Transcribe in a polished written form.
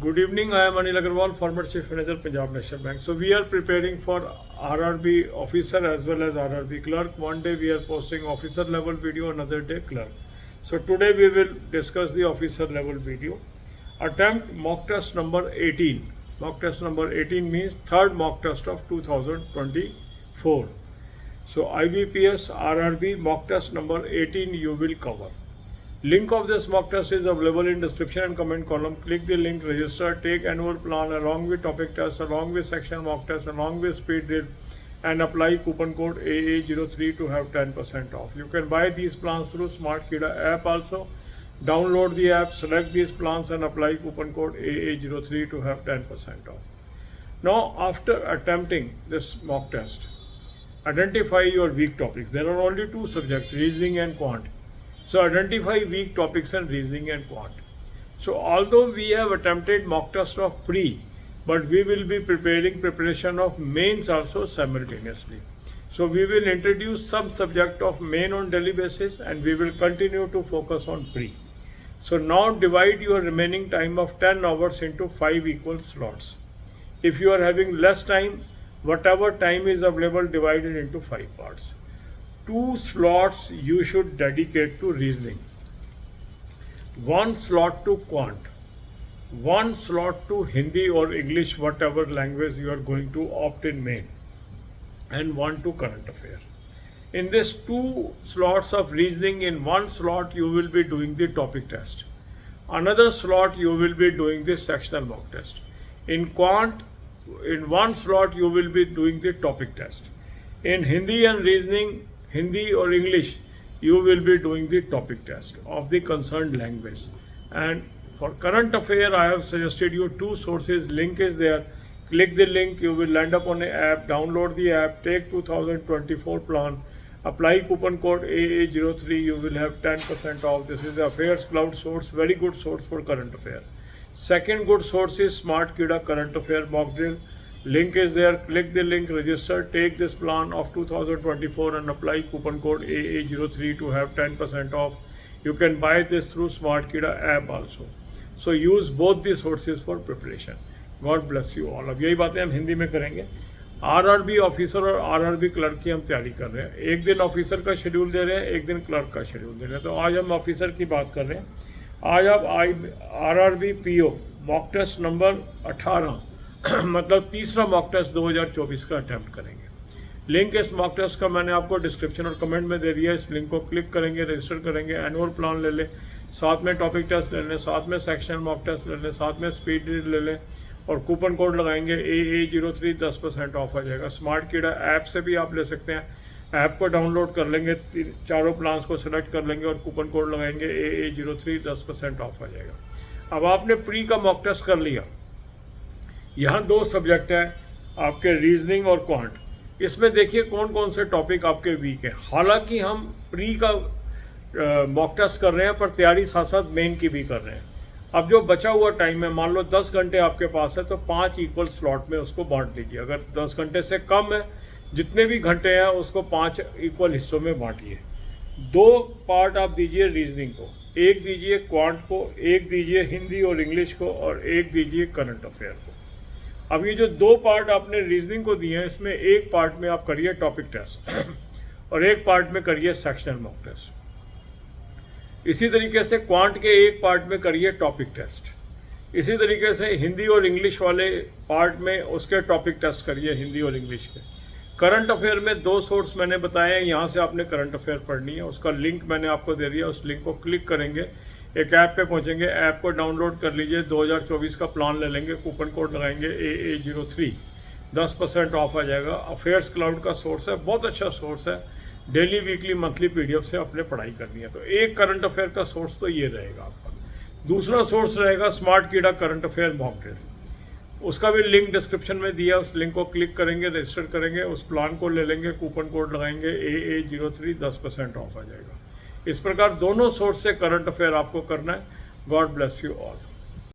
Good evening. I am Anil Agarwal, former Chief Manager, Punjab National Bank. So we are preparing for RRB officer as well as RRB clerk. One day we are posting officer level video, another day clerk. So today we will discuss the officer level video. Attempt mock test number 18. Mock test number 18 means third mock test of 2024. So IBPS RRB mock test number 18 you will cover. Link of this mock test is available in description and comment column. Click the link, register, take annual plan along with topic test, along with section mock test, along with speed drill, and apply coupon code AA03 to have 10% off. You can buy these plans through Smart Kida app also. Download the app, select these plans and apply coupon code AA03 to have 10% off. Now, after attempting this mock test, identify your weak topics. There are only two subjects, reasoning and quant. So identify weak topics and reasoning and quant. So although we have attempted mock test of pre, but we will be preparation of mains also simultaneously. So we will introduce some subject of main on daily basis and we will continue to focus on pre. So now divide your remaining time of 10 hours into 5 equal slots. If you are having less time, whatever time is available divided into 5 parts. 2 slots you should dedicate to reasoning, 1 slot to quant, 1 slot to Hindi or English, whatever language you are going to opt in main, and 1 to current affair. In this 2 slots of reasoning, in 1 slot you will be doing the topic test. Another slot you will be doing the sectional mock test. In quant, in 1 slot you will be doing the topic test. In Hindi and reasoning, Hindi or English, you will be doing the topic test of the concerned language. And for current affair, I have suggested you 2 sources. Link is there. Click the link. You will land up on an app. Download the app. Take 2024 plan. Apply coupon code AA03. You will have 10% off. This is the Affairs Cloud source. Very good source for current affair. Second good source is Smart Kida current affair mock drill. Link is there. Click the link, register, take this plan of 2024 and apply coupon code AA03 to have 10% off. You can buy this through Smart Kida app also. So use both the sources for preparation. God bless you all. अब यही बातें हम हिंदी में करेंगे. RRB officer और RRB clerk की हम तैयारी कर रहे हैं. एक दिन ऑफिसर का शेड्यूल दे रहे हैं, एक दिन क्लर्क का शेड्यूल दे रहे हैं. तो आज हम ऑफिसर की बात कर रहे हैं. आज आप RRB PO mock test number 18 मतलब तीसरा मॉक टेस्ट 2024 का अटैम्प्ट करेंगे. लिंक इस मॉक टेस्ट का मैंने आपको डिस्क्रिप्शन और कमेंट में दे दिया. इस लिंक को क्लिक करेंगे, रजिस्टर करेंगे, एनुअल प्लान ले लें, साथ में टॉपिक टेस्ट ले लें, साथ में सेक्शन मॉक टेस्ट ले लें, साथ में स्पीड रीड ले लें और कूपन कोड लगाएंगे AA03 10% ऑफ आ जाएगा. स्मार्ट कीड़ा ऐप से भी आप ले सकते हैं. ऐप को डाउनलोड कर लेंगे, चारों प्लान्स को सिलेक्ट कर लेंगे और कूपन कोड लगाएंगे AA03 10% ऑफ आ जाएगा. अब आपने प्री का मॉक टेस्ट कर लिया. यहाँ 2 सब्जेक्ट हैं आपके, रीजनिंग और क्वांट. इसमें देखिए कौन कौन से टॉपिक आपके वीक हैं. हालांकि हम प्री का मॉक टेस्ट कर रहे हैं पर तैयारी साथ साथ मेन की भी कर रहे हैं. अब जो बचा हुआ टाइम है, मान लो 10 घंटे आपके पास है तो 5 इक्वल स्लॉट में उसको बांट दीजिए. अगर 10 घंटे से कम है, जितने भी घंटे हैं उसको 5 इक्वल हिस्सों में बांटिए. 2 पार्ट आप दीजिए रीजनिंग को, 1 दीजिए क्वांट को, 1 दीजिए हिंदी और इंग्लिश को और 1 दीजिए करंट अफेयर को. अब ये जो 2 पार्ट आपने रीजनिंग को दिए हैं, इसमें 1 पार्ट में आप करिए टॉपिक टेस्ट और 1 पार्ट में करिए सेक्शनल मॉक टेस्ट. इसी तरीके से क्वांट के 1 पार्ट में करिए टॉपिक टेस्ट. इसी तरीके से हिंदी और इंग्लिश वाले पार्ट में उसके टॉपिक टेस्ट करिए, हिंदी और इंग्लिश के. करंट अफेयर में 2 सोर्स मैंने बताए हैं. यहाँ से आपने करंट अफेयर पढ़नी है. उसका लिंक मैंने आपको दे दिया. उस लिंक को क्लिक करेंगे, एक ऐप पे पहुंचेंगे, ऐप को डाउनलोड कर लीजिए. 2024 का प्लान ले लेंगे, कूपन कोड लगाएंगे AA03 10% ऑफ आ जाएगा. अफेयर्स क्लाउड का सोर्स है, बहुत अच्छा सोर्स है. डेली वीकली मंथली PDF से अपने पढ़ाई करनी है. तो एक करंट अफेयर का सोर्स तो ये रहेगा आपका. दूसरा सोर्स रहेगा स्मार्ट कीड़ा करंट अफेयर मॉक ड्रिल. उसका भी लिंक डिस्क्रिप्शन में दिया. उस लिंक को क्लिक करेंगे, रजिस्टर करेंगे, उस प्लान को ले लेंगे, कूपन कोड लगाएंगे AA03 10% ऑफ आ जाएगा. इस प्रकार दोनों सोर्स से करंट अफेयर आपको करना है. God bless you all.